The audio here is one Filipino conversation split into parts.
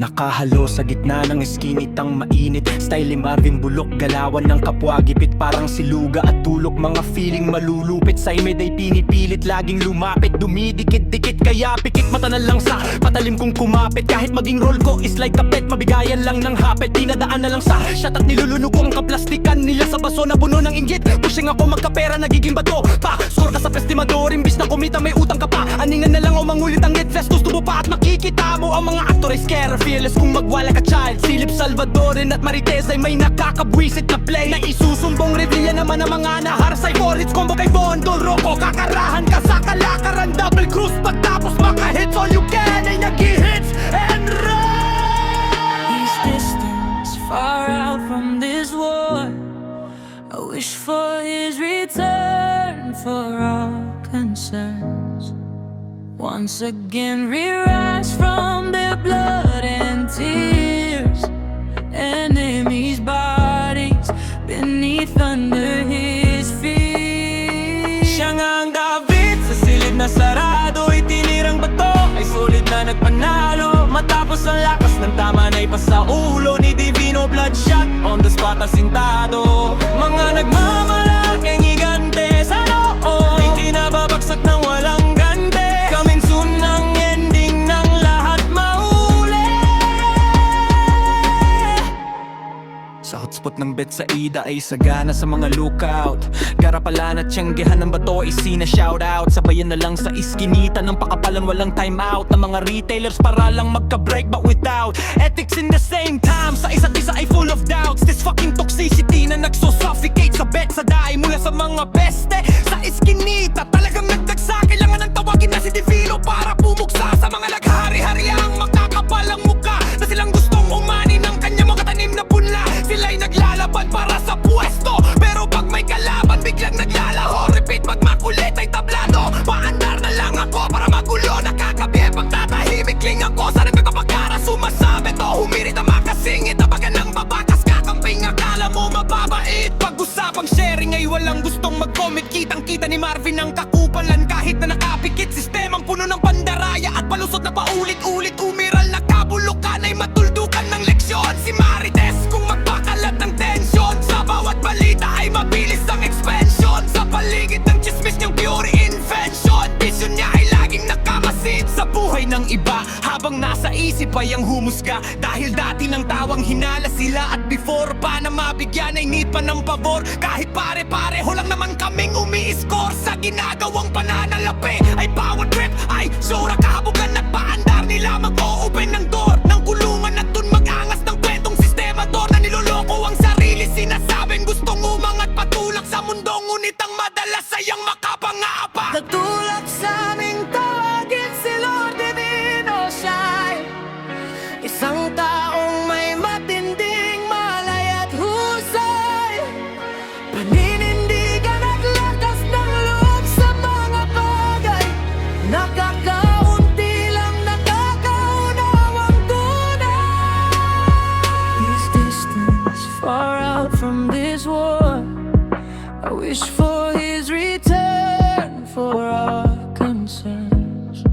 nakahalo sa gitna ng iskinitang mainit. Style ni Marvin Bulok, galawan ng kapwa gipit. Parang siluga at tulok, mga feeling malulupit. Sa imid ay pinipilit, laging lumapit. Dumidikit-dikit, kaya pikit mata na lang sa patalim kong kumapit. Kahit maging role ko is like a pet, mabigayan lang ng hapit. Dinadaan na lang sa shot at nilulunok ko ang kaplastikan nila sa baso na puno ng inggit. Pushing ako magkapera, nagiging bato pa. Score ka sa festimador, imbis na kumita may utang ka pa. Aningan na lang o mangulit ang net fest. Gusto mo pa at makikita mo ang mga aktor ay scare. Fearless kung magwala ka child. Silip Salvadorin at Marites ay may nakakabwisit na play. Na isusumbong Revilla naman ang mga naharsay. 4 hits combo kay Bondol Rocco. Kakarahan ka sa kalakaran, double cruise. Pagtapos maka-hits, all you can ay nag-hits and run. These distance far out from this war. I wish for his return for all concerns. Once again re-rise from their blood and tears. Enemies' bodies beneath under his feet. Siya nga ang David sa silid na sarado. Itinirang bato ay sulit na nagpanalo. Matapos ang lakas ng tama na ipasa ulo ni Divino. Bloodshot on the spot asintado. Mga nagmamalaking higante sa loob ay kinababagsak ng walang gante. Coming soon ang ending ng lahat mahuli. Sa hotspot ng Betsaida ay sagana sa mga lookout. Garapalan at tiyanggehan ng bato ay sina-shoutout. Sabayan na lang sa iskinita ng pakapalan, walang time out. Ng mga retailers para lang magka-break but without ethics in the same time. Sa isa't isa ay full of doubts. This fucking toxicity na nagsusuffocate sa Betsada ay mula sa mga peste. Sa iskinita talagang nagdagsa. Kailangan ng tawagin na si Divino para pumuksa sa mga naghari-hariang makakapalang muka na silang gustong umani ng kanya mga tanim na punla. Sila'y naglalaban para sa pwesto, pero pag may kalaban biglang naglalaho. Repeat, pag makulit ay tablado. Paandar na lang ako para magulo. Nakakabihe pag tatahimik ling ako sa nagkakapagkara. Sumasabi to, humirit ang makasingit. Abagan ng babakas, kakamping akala mo mababait. Pag-usapang sharing ay walang gustong mag-comment. Kitang-kita ni Marvin ang kakupalan kahit na nakapikit. Sistemang puno ng pandaraya at palusot na paulit-ulit. Umiral na kabulukan ay matuldukan ng leksyon. Si Marites kung magpakalat ng tensyon. Sa bawat balita ay mabilis ang expansion. Sa paligid ng chismis niyang pure invention. Vision niya ay laging nakamasid sa buhay ng iba, habang nasa isip ay ang humusga. Dahil dati nang tawang hinala sila at before pa na mabigyan ay need pa ng pabor. Kahit pare-pareho lang naman kaming umi-score sa ginagawang pananalapi. Ay power trip, ay sura kahabugan at paandar nila mag-o-open ng door ng kulungan at dun mag-angas ng kwentong sistemador na niloloko ang sarili. Sinasabing gustong umangat patulak sa mundo, ngunit ang madalas ay ang makapangapa. Natulak sa aming tawagin si Lord Divino Shine. Isang taong may matinding malay at husay. Paninindigan at lakas ng loob sa mga bagay. Nakakaunti lang nakakaunawang tunay. His distance far out from this war. I wish for his return for our concerns.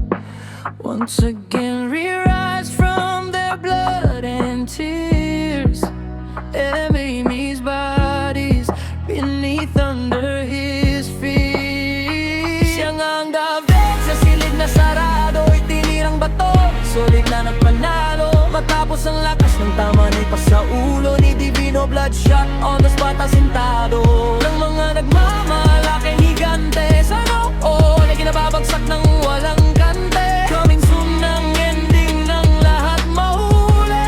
Once again re-rise from their blood and tears. Enemies' bodies beneath under his feet. Siya nga ang David sa silid na sarado. Itinirang bato, sulit na nagpanalo. Matapos ang lakas ng tama na ipasa ulo ni Divino. Bloodshot on the spot asintado. Ng mga nagmamalaking higante sa loob na kinababagsak ng walang kante. Coming soon ang ending ng lahat mahuli.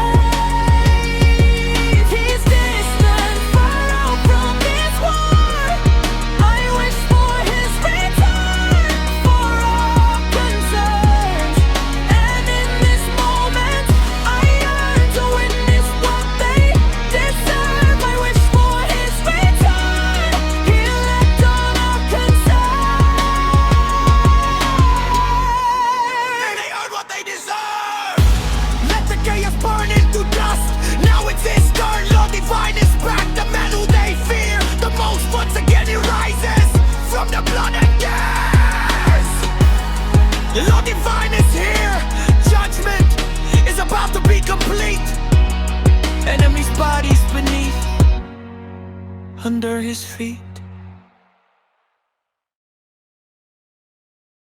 He's distant far out from this war. I wish for his return for all concerns. And in this moment I yearn to witness what they deserve. I wish for his return. He'll let all under his feet.